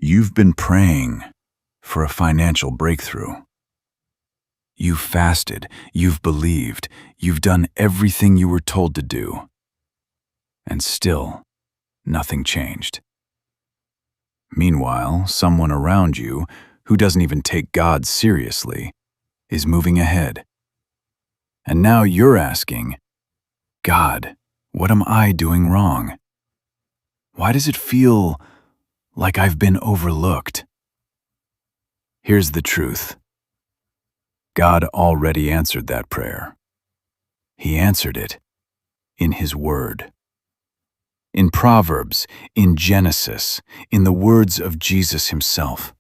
You've been praying for a financial breakthrough. You've fasted, you've believed, you've done everything you were told to do. And still, nothing changed. Meanwhile, someone around you, who doesn't even take God seriously, is moving ahead. And now you're asking, God, what am I doing wrong? Why does it feel like I've been overlooked? Here's the truth. God already answered that prayer. He answered it in His Word. In Proverbs, in Genesis, in the words of Jesus Himself.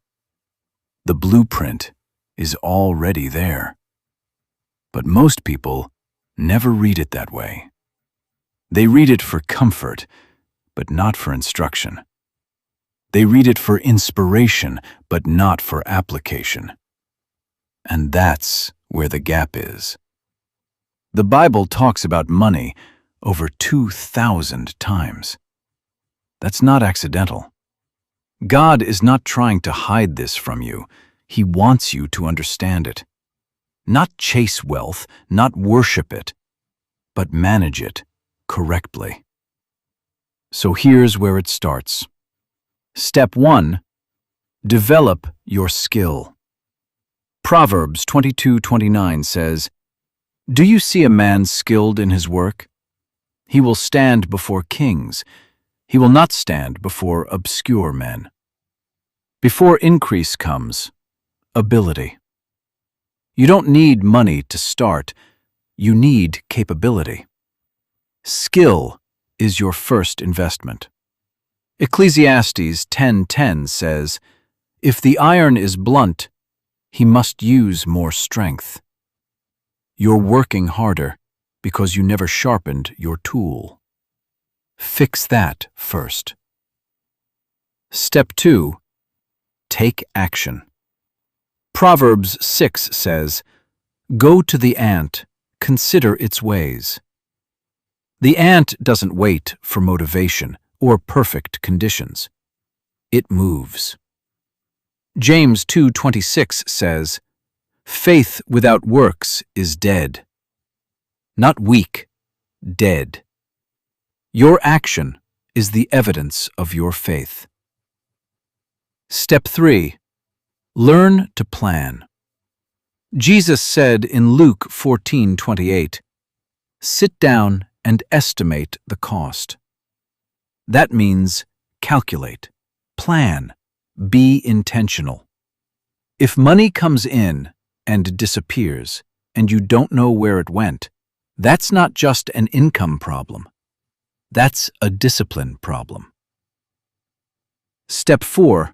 The blueprint is already there. But most people never read it that way. They read it for comfort, but not for instruction. They read it for inspiration, but not for application. And that's where the gap is. The Bible talks about money over 2,000 times. That's not accidental. God is not trying to hide this from you. He wants you to understand it. Not chase wealth, not worship it, but manage it correctly. So here's where it starts. Step 1. Develop your skill. Proverbs 22:29 says, "Do you see a man skilled in his work? He will stand before kings. He will not stand before obscure men." Before increase comes ability. You don't need money to start. You need capability. Skill is your first investment. Ecclesiastes 10:10 says, "If the iron is blunt, he must use more strength." You're working harder because you never sharpened your tool. Fix that first. Step 2. Take action. Proverbs 6 says, "Go to the ant, consider its ways." The ant doesn't wait for motivation or perfect conditions. It moves. James 2:26 says, "Faith without works is dead." Not weak, dead. Your action is the evidence of your faith. Step 3. Learn to plan. Jesus said in Luke 14:28, "Sit down and estimate the cost." That means calculate, plan, be intentional. If money comes in and disappears and you don't know where it went, that's not just an income problem. That's a discipline problem. Step 4.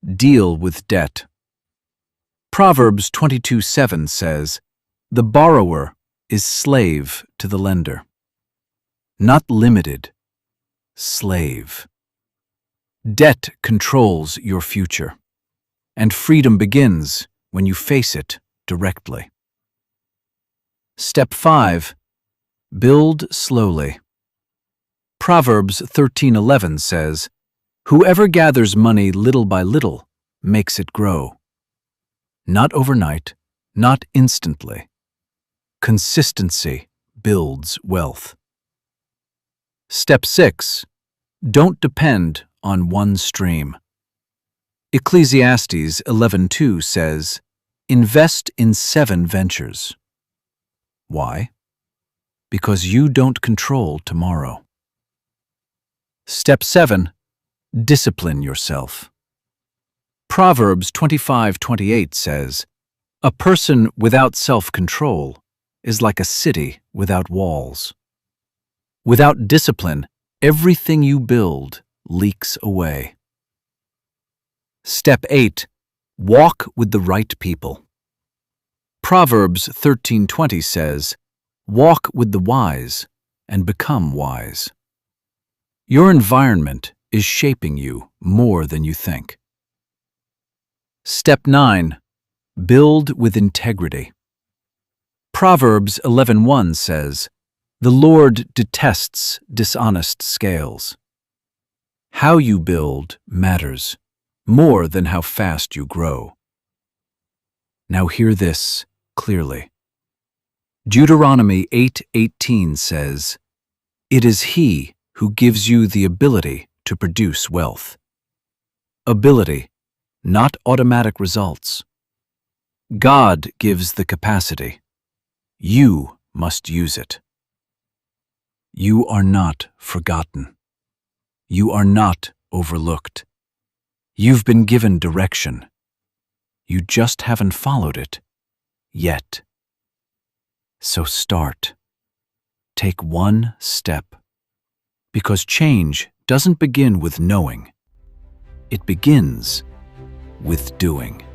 Deal with debt. Proverbs 22:7 says, "The borrower is slave to the lender." Not limited, slave. Debt controls your future, and freedom begins when you face it directly. Step 5. Build slowly. Proverbs 13:11 says, "Whoever gathers money little by little makes it grow." Not overnight, not instantly. Consistency builds wealth. Step 6. Don't depend on one stream. Ecclesiastes 11:2 says, "Invest in 7 ventures." Why? Because you don't control tomorrow. Step 7. Discipline yourself. Proverbs 25:28 says, "A person without self-control is like a city without walls." Without discipline, everything you build leaks away. Step 8. Walk with the right people. Proverbs 13:20 says, "Walk with the wise and become wise." Your environment is shaping you more than you think. Step 9. Build with integrity. Proverbs 11:1 says, "The Lord detests dishonest scales." How you build matters more than how fast you grow. Now hear this clearly. Deuteronomy 8:18 says, "It is He who gives you the ability to produce wealth." Ability, not automatic results. God gives the capacity. You must use it. You are not forgotten. You are not overlooked. You've been given direction. You just haven't followed it yet. So start. Take one step. Because change doesn't begin with knowing. It begins with doing.